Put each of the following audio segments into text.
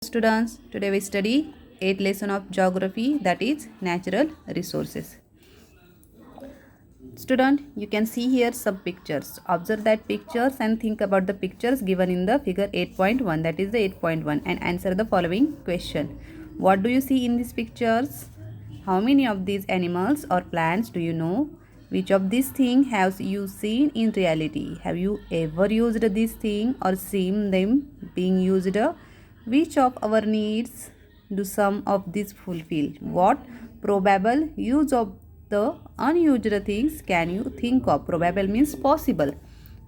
Students, today we study 8th lesson of geography, that is natural resources. Student, you can see here some pictures. Observe that pictures and think about the pictures given in the figure 8.1, that is the 8.1, and answer the following question. What do you see in these pictures? How many of these animals or plants do you know? Which of these things have you seen in reality? Have you ever used this thing or seen them being used? Which of our needs do some of these fulfill? What probable use of the unused things can you think of? Probable means possible.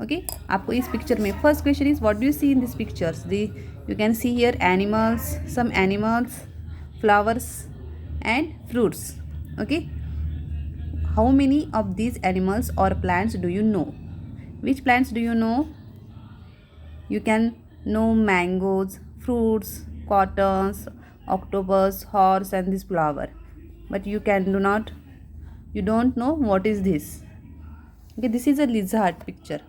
Okay, आपको इस picture में first question is what do you see in this pictures the you can see here animals some animals flowers and fruits. Okay, how many of these animals or plants do you know? Which plants do you know? You can know mangoes, fruits, cottons, octopus, horse, and this flower, but you don't know what is this. Okay, this is a lizard picture.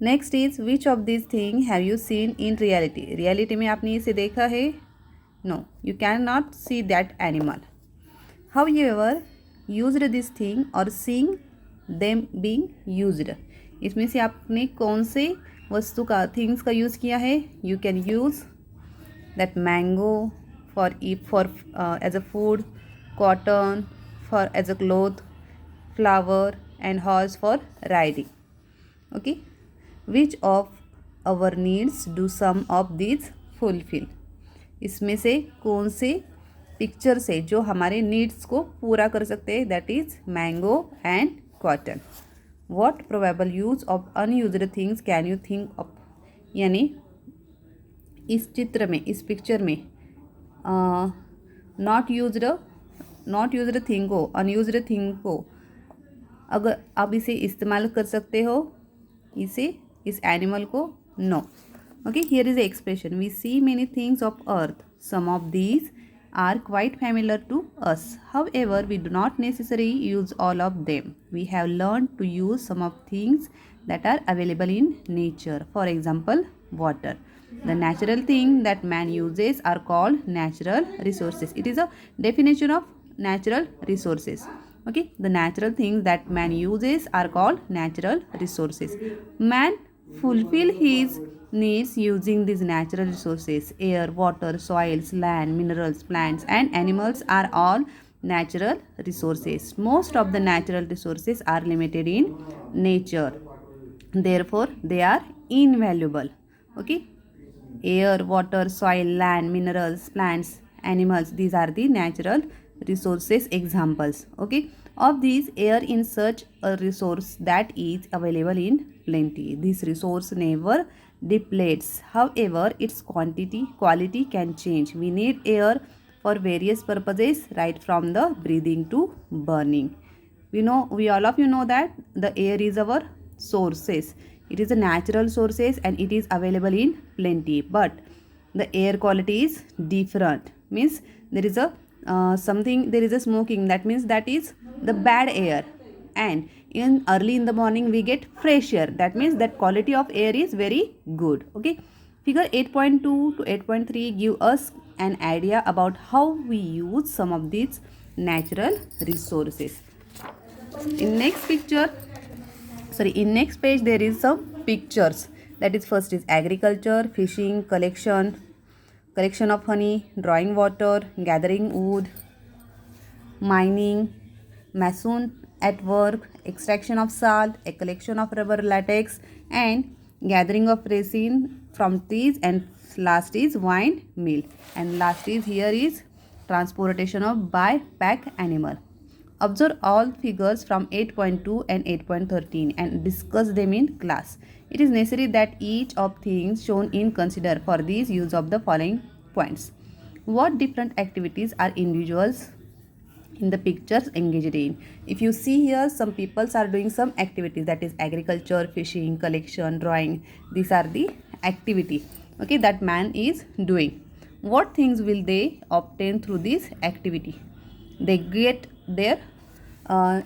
Next is which of these things have you seen in reality? Reality में आपने इसे देखा है? No, you cannot see that animal. However, used this thing or seeing them being used. इसमें से आपने कौन से वस्तु का थिंग्स का यूज़ किया है? You can use that mango for as a food, cotton for as a cloth, flower and horse for riding. Okay, which of our needs do some of these fulfill? इसमें से कौन से picture से जो हमारे needs को पूरा कर सकते हैं? That is mango and cotton. What probable use of unused things can you think of? यानी इस चित्र में, इस पिक्चर में नॉट यूज्ड थिंग को, अनयूज्ड थिंग को अगर आप इसे इस्तेमाल कर सकते हो, इस एनिमल को? No. Okay, here is the expression. We see many things of earth. Some of these are quite familiar to us. However, we do not necessarily use all of them. We have learned to use some of things that are available in nature. For example, water. The natural thing that man uses are called natural resources. It is a definition of natural resources. Okay, the natural things that man uses are called natural resources. Man fulfill his needs using these natural resources. Air, water, soils, land, minerals, plants and animals are all natural resources. Most of the natural resources are limited in nature, therefore they are invaluable. Okay, air, water, soil, land, minerals, plants, animals, these are the natural resources examples. Okay, of these, air is such a resource that is available in plenty. This resource never depletes. However, its quality can change. We need air for various purposes, right from the breathing to burning. We all of you know that the air is our sources. It is a natural sources and it is available in plenty. But the air quality is different. Means there is a there is a smoking. That means that is the bad air. And in early in the morning we get fresh air. That means that quality of air is very good. Okay, figure 8.2 to 8.3 give us an idea about how we use some of these natural resources. In next page there is some pictures. That is, first is agriculture, fishing, collection of honey, drawing water, gathering wood, mining, mason at work, extraction of salt, a collection of rubber latex and gathering of resin from trees, and last is wine mill, and last is here is transportation of by pack animal. Observe all figures from 8.2 and 8.13 and discuss them in class. It is necessary that each of things shown in consider for these use of the following points. What different activities are individuals in the pictures engaged in? If you see here, some people are doing some activities, that is agriculture, fishing, collection, drawing. These are the activity, okay, that man is doing. What things will they obtain through this activity? They get their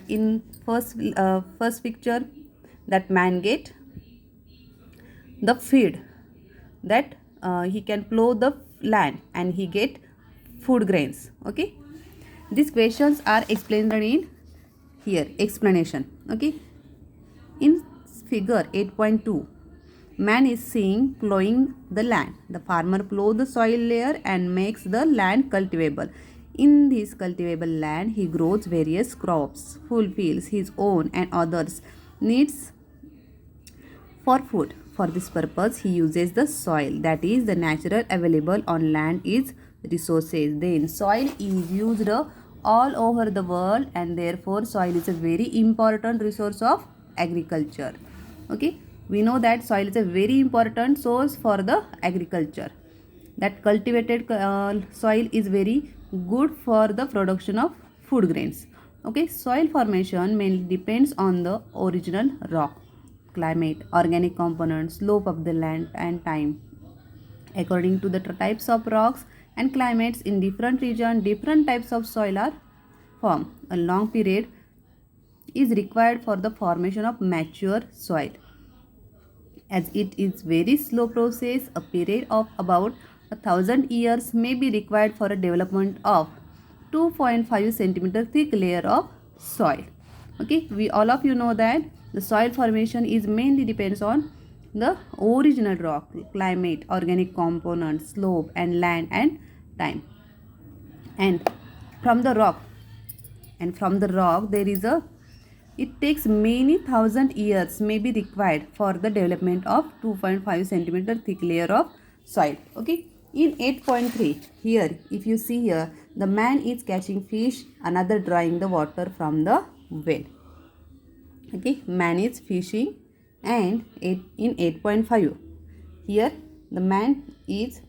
in first picture, that man get the feed that he can plow the land and he get food grains. Okay, these questions are explained in here explanation. Okay, in figure 8.2, man is seen plowing the land. The farmer plows the soil layer and makes the land cultivable. In this cultivable land, he grows various crops, fulfills his own and others' needs for food. For this purpose, he uses the soil, that is the natural available on land is resources. Then soil is used all over the world, and therefore soil is a very important resource of agriculture. Okay, we know that soil is a very important source for the agriculture. That cultivated soil is very good for the production of food grains. Okay, soil formation mainly depends on the original rock, climate, organic components, slope of the land, and time. According to the types of rocks and climates in different regions, different types of soil are formed. A long period is required for the formation of mature soil. As it is very slow process, a period of about 1,000 years may be required for a development of 2.5 centimeter thick layer of soil. Okay, we all of you know that the soil formation is mainly depends on the original rock, climate, organic components, slope and land and time. And from the rock there is a, it takes many thousand years may be required for the development of 2.5 centimeter thick layer of soil. Okay, in 8.3, here if you see here, the man is catching fish, another drawing the water from the well. Okay, man is fishing, and in 8.5, here the man is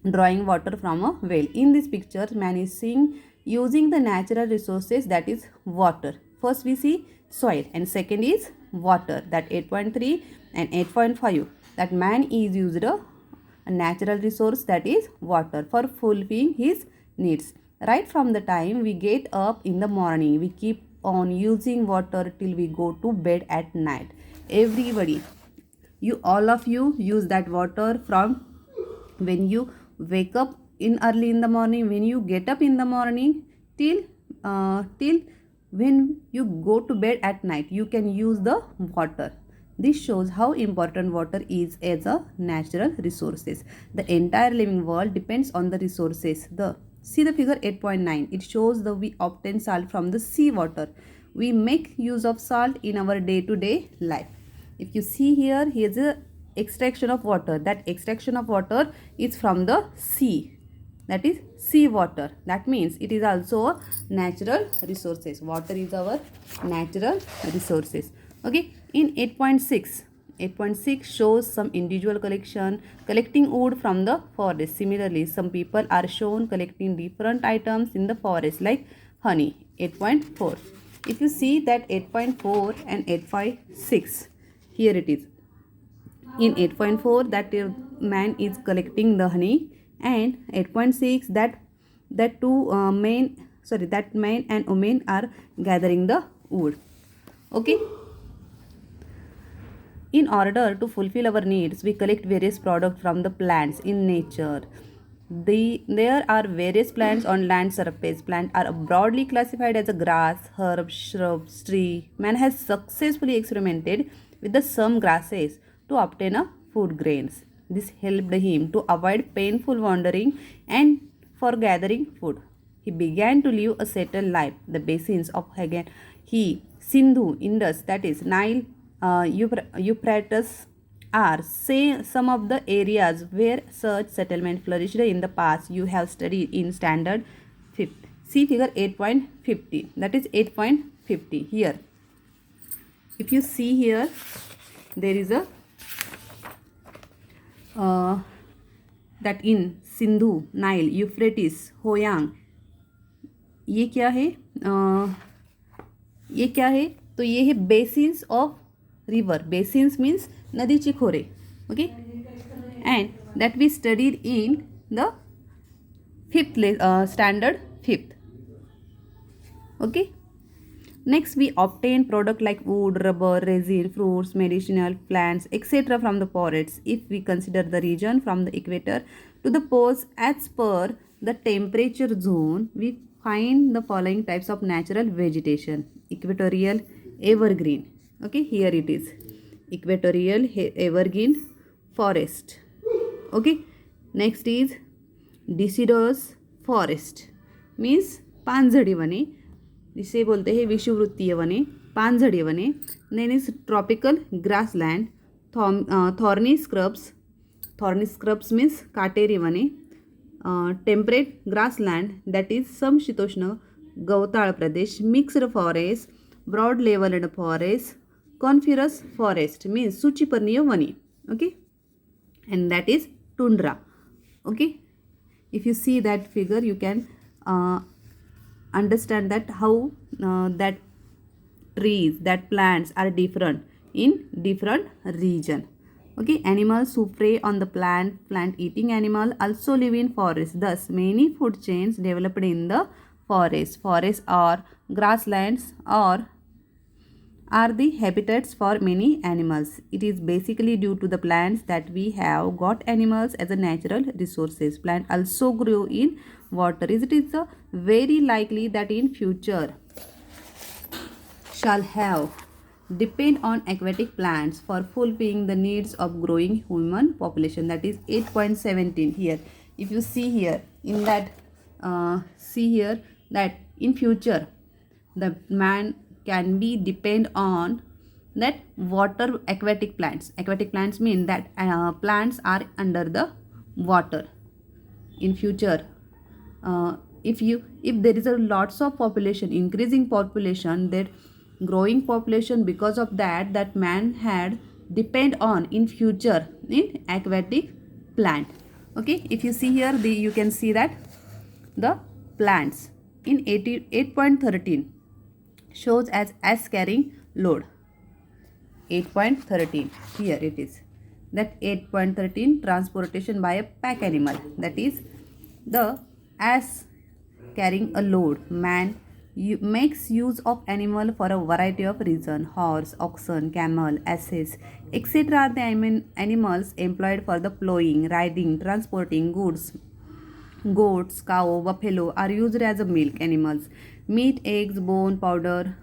drawing water from a well. In this picture, man is seeing using the natural resources, that is water. First we see soil and second is water, that 8.3 and 8.5, that man is used a natural resource, that is water, for fulfilling his needs. Right from the time we get up in the morning, we keep on using water till we go to bed at night. Everybody, you all of you use that water from when you wake up in early in the morning, when you get up in the morning, till when you go to bed at night, you can use the water. This shows how important water is as a natural resources. The entire living world depends on the resources. See the figure 8.9. It shows that we obtain salt from the sea water. We make use of salt in our day-to-day life. If you see here, here's a extraction of water. That extraction of water is from the sea. That is sea water. That means it is also a natural resources. Water is our natural resources. Okay. In 8.6 shows some individual collecting wood from the forest. Similarly, some people are shown collecting different items in the forest like honey. 8.4. If you see that 8.4 and 8.6, here it is. In 8.4, that man is collecting the honey, and 8.6 that man and woman are gathering the wood. Okay. In order to fulfill our needs, we collect various products from the plants in nature. There are various plants on land surface. Plants are broadly classified as a grass, herb, shrubs, tree. Man has successfully experimented with some grasses to obtain food grains. This helped him to avoid painful wandering and for gathering food. He began to live a settled life. The basins of Sindhu, Indus, that is Nile, Euphrates are some of the areas where such settlement flourished in the past. You have studied in standard 5th. See figure 8.50. That is 8.50 here. If you see here, there is a that in Sindhu, Nile, Euphrates, Hwang, ये क्या है तो ये है basins of river. Basins means नदी चिखोरे. Okay, and that we studied in the fifth standard 5th. Okay, Next, we obtain product like wood, rubber, resin, fruits, medicinal plants, etc. from the forests. If we consider the region from the equator to the poles as per the temperature zone, we find the following types of natural vegetation. Equatorial evergreen. Okay, here it is. Equatorial evergreen forest. Okay, next is deciduous forest, means पानझडी वने, जिसे बोलते हैं विषुववृत्तीय वने, पानझडी वने. Then is tropical grassland, thorny scrubs means काटेरी वने. टेम्परेट ग्रासलँड दॅट इज समशीतोष्ण गवताळ प्रदेश. Mixed forest, broad leaved forest, coniferous forest means सूचिपर्णीय वने. Okay, and that is tundra. Okay, if you see that figure you can understand that how that trees, that plants are different in different region. Okay, animals who prey on the plant eating animal also live in forests. Thus many food chains developed in the forests or grasslands or are the habitats for many animals. It is basically due to the plants that we have got animals as a natural resources. Plants also grow in water. It is very likely that in future shall have depend on aquatic plants for fulfilling the needs of growing human population. That is 8.17 here. If you see here in that that in future the man can be depend on that water aquatic plants. Aquatic plants mean that plants are under the water. In future, if there is a lots of population, increasing population, that growing population, because of that man had depend on in future in aquatic plant. Okay, if you see here, you can see that the plants in 8.13 shows as carrying load. 8.13 here it is, that 8.13 transportation by a pack animal, that is the as carrying a load. Man makes use of animal for a variety of reason. Horse, oxen, camel, asses, etc. are the animals employed for the plowing, riding, transporting goods. Goats, cow, buffalo are used as a milk animals. Meat, eggs, bone, powder,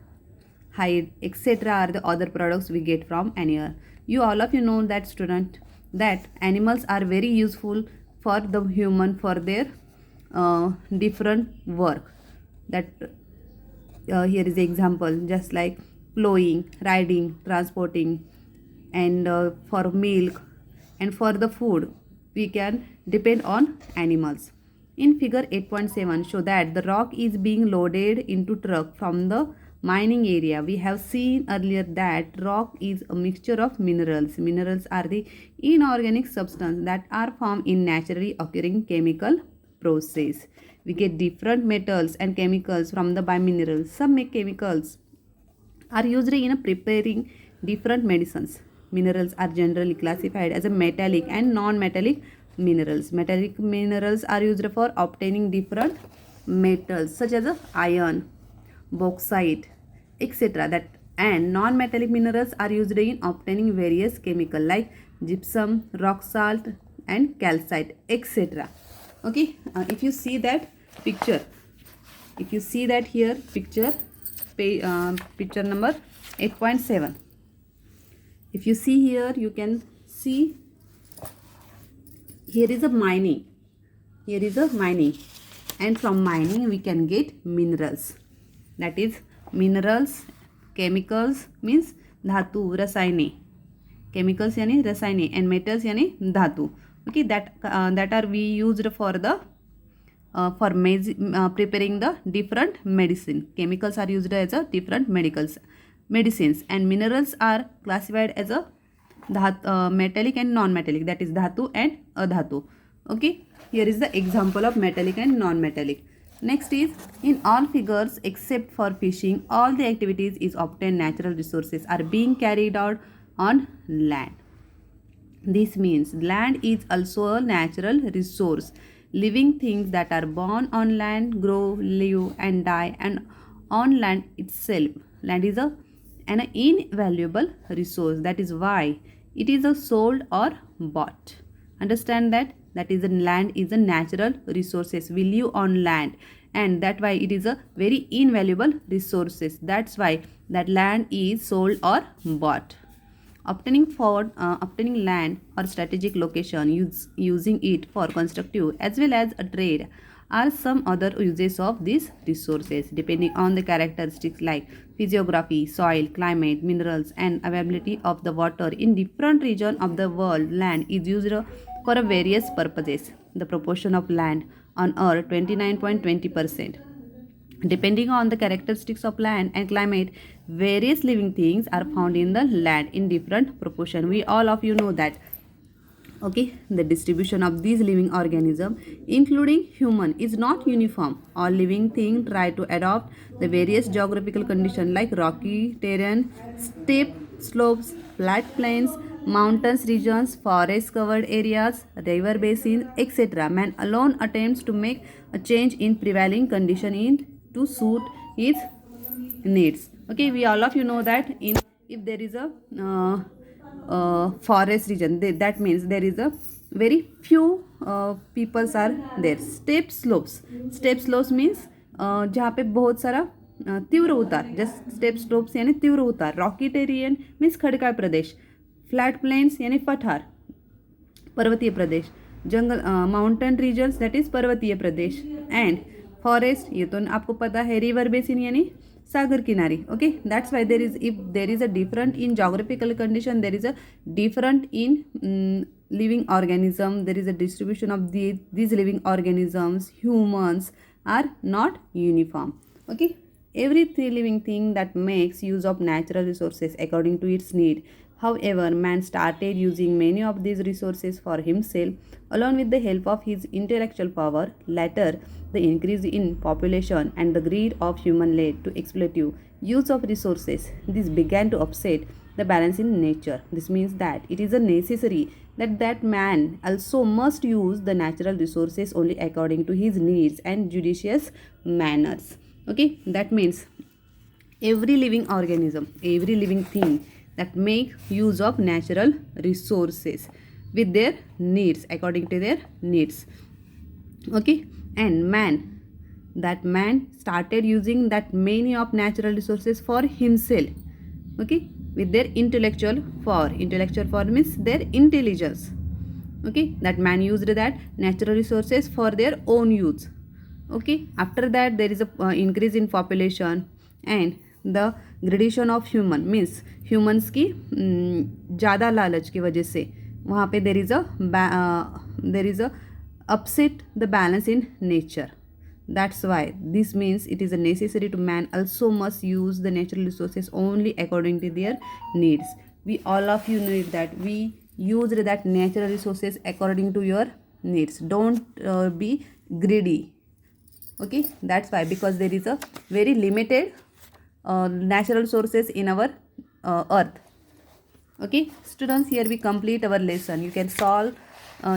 hide, etc. are the other products we get from animal. All of you know that, student, that animals are very useful for the human for their different work. That here is the example, just like plowing, riding, transporting, and for milk and for the food we can depend on animals. In figure 8.7 show that the rock is being loaded into truck from the mining area. We have seen earlier that rock is a mixture of minerals. Minerals are the inorganic substances that are formed in naturally occurring chemical process. We get different metals and chemicals from the biminerals. Some chemicals are used in preparing different medicines. Minerals are generally classified as a metallic and non-metallic minerals. Metallic minerals are used for obtaining different metals such as iron, bauxite, etc. That and non-metallic minerals are used in obtaining various chemicals like gypsum, rock salt, and calcite, etc. Okay, if you see that picture, here picture picture number 8.7. If you see here, you can see here is a mining. And from mining we can get minerals. That is minerals, chemicals means dhatu, rasayane. Chemicals yani rasayane, and metals yani dhatu. Okay, that are we used for the preparing the different medicine. Chemicals are used as a different medicines, and minerals are classified as a metallic and non-metallic, that is dhatu and adhatu. Okay, here is the example of metallic and non-metallic. Next is, in all figures except for fishing, all the activities is obtained natural resources are being carried out on land. This means land is also a natural resource. Living things that are born on land grow, live, and die and on land itself. land is an invaluable resource. That is why it is a sold or bought. Understand that is a land is a natural resources. We live on land, and that why it is a very invaluable resources. That's why that land is sold or bought. Obtaining land or strategic location, using it for constructive as well as a trade, are some other uses of these resources depending on the characteristics like physiography, soil, climate, minerals, and availability of the water in different regions of the world. Land is used for various purposes. The proportion of land on earth 29.20%. Depending on the characteristics of land and climate, various living things are found in the land in different proportion. We all of you know that. Okay, the distribution of these living organisms, including human, is not uniform. All living things try to adopt the various geographical conditions like rocky terrain, steep slopes, flat plains, mountains regions, forest covered areas, river basins, etc. Man alone attempts to make a change in prevailing condition to suit his needs. Okay, we all of you know that if there is a forest region, that means there is a very few peoples are there. Steep slopes means जहाँ पे बहुत सारा तीव्र उतार, just step slopes यानी तीव्र उतार. Rocky टेरियन means खड़काळ प्रदेश. Flat planes यानी पठार पर्वतीय प्रदेश. जंगल माउंटेन रीजन्स दैट इज पर्वतीय प्रदेश. एंड फॉरेस्ट ये तो आपको पता है. रिवर बेसिन यानी सागर किनारी. Okay, that's why there is if there is a different in geographical condition, there is a different in living organism. There is a distribution of these living organisms. Humans are not uniform. Okay, every living thing that makes use of natural resources according to its need. However, man started using many of these resources for himself along with the help of his intellectual power. Later, the increase in population and the greed of human led to exploitative use of resources. This began to upset the balance in nature. This means that it is a necessary that man also must use the natural resources only according to his needs and judicious manners. Okay, that means every living organism, every living thing that make use of natural resources with their needs, according to their needs. Okay, and man started using that many of natural resources for himself. Okay, with their intellectual for means their intelligence. Okay, that man used that natural resources for their own use. Okay, after that there is a increase in population and the gradation of human means humans की ज़्यादा लालच की वजह से वहाँ पे there is a upset the balance in nature. That's why this means it is a necessary to man also must use the natural resources only according to their needs. We all of you know that we use that natural resources according to your needs. Don't be greedy. Okay, that's why, because there is a very limited natural sources in our earth. Okay, students, here we complete our lesson. You can solve,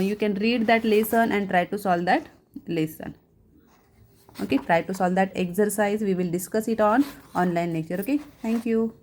you can read that lesson and try to solve that lesson. Okay, try to solve that exercise. We will discuss it on online lecture. Okay, thank you.